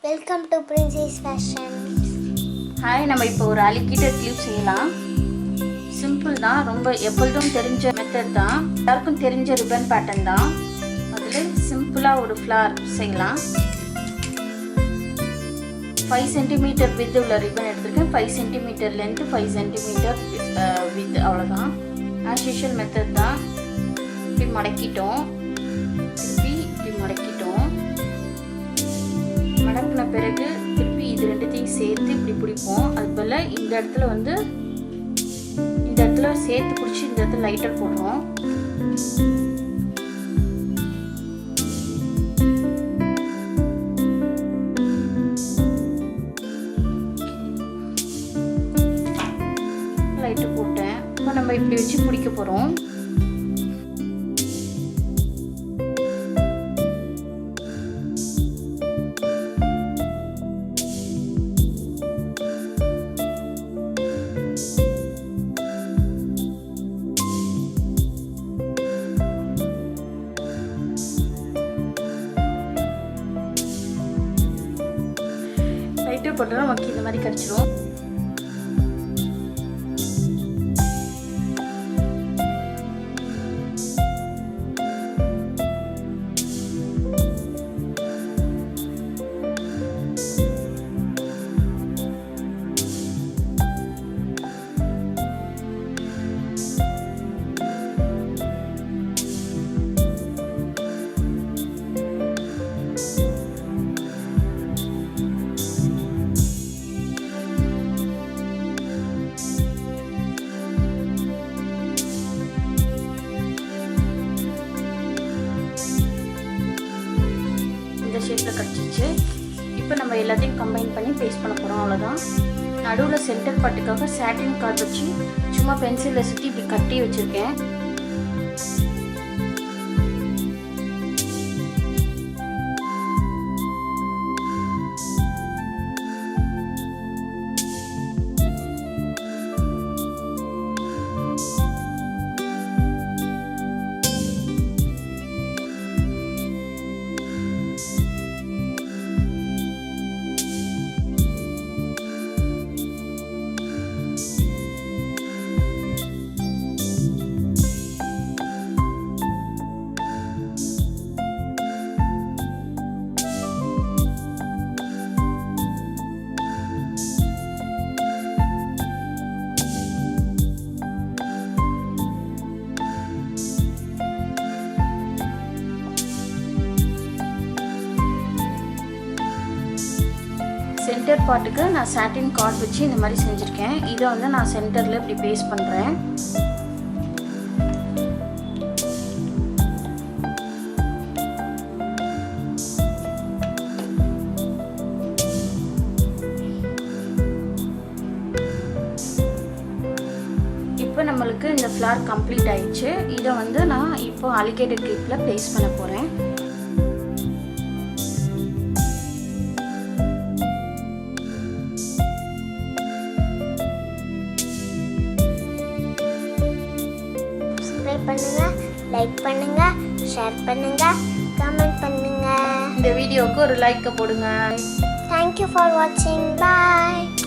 Welcome to princess fashion. Hi, நம்ம இப்போ ஒரு அலிகேட்டட் கிளிப் செய்யலாம். சிம்பிள் தான், ரொம்ப எப்பொழுதும் தெரிஞ்ச மெத்தட் தான், எல்லாருக்கும் தெரிஞ்ச ரிப்பன் பேட்டர்ன் தான். அதில் சிம்பிளாக ஒரு ஃப்ளார் செய்யலாம். 5 சென்டிமீட்டர் வித் உள்ள ரிப்பன் எடுத்துருக்கேன். 5 சென்டிமீட்டர் லென்த்து, 5 சென்டிமீட்டர் வித், அவ்வளோதான். ஆஸ் யூஷுவல் மெத்தட் தான். இப்படி மடக்கிட்டோம், இப்படி மடக்கிட்டோம். மடக்கின பிறகு திருப்பி இது ரெண்டுத்தையும் சேர்த்து இப்படி பிடிப்போம். அது போல் இந்த இடத்துல சேர்த்து பிடிச்சி இந்த இடத்துல லைட்டர் போடுறோம். லைட்டர் போட்டேன். இப்போ நம்ம இப்படி வச்சு பிடிக்க போகிறோம். லைட்டர் போட்டால் நமக்கு இந்த மாதிரி கிடச்சிரும். இந்த ஷேப்பில் கிடச்சிச்சு. இப்போ நம்ம எல்லாத்தையும் கம்பைன் பண்ணி பேஸ்ட் பண்ண போகிறோம். அவ்வளோதான். நடுவில் சென்டர் பார்ட்டுக்காக சாட்டின் கார்ட் வச்சு சும்மா பென்சிலில் சுற்றி இப்படி கட்டி வச்சுருக்கேன். சென்டர் பார்ட்டுக்கு நான் சாட்டின் கார்ட் வச்சு இந்த மாதிரி செஞ்சுருக்கேன். இதை நான் சென்டரில் இப்படி பேஸ்ட் பண்ணுறேன். இப்போ நம்மளுக்கு இந்த ஃப்ளார் கம்ப்ளீட் ஆயிடுச்சு. இதை நான் இப்போ அலிகேட்டட் கிளிப்பில் பேஸ்ட் பண்ண போகிறேன். பண்ணுங்க, லைக் பண்ணுங்க, ஷேர் பண்ணுங்க, கமெண்ட் பண்ணுங்க. இந்த வீடியோவுக்கு ஒரு லைக் போடுங்க. Thank you for watching. Bye.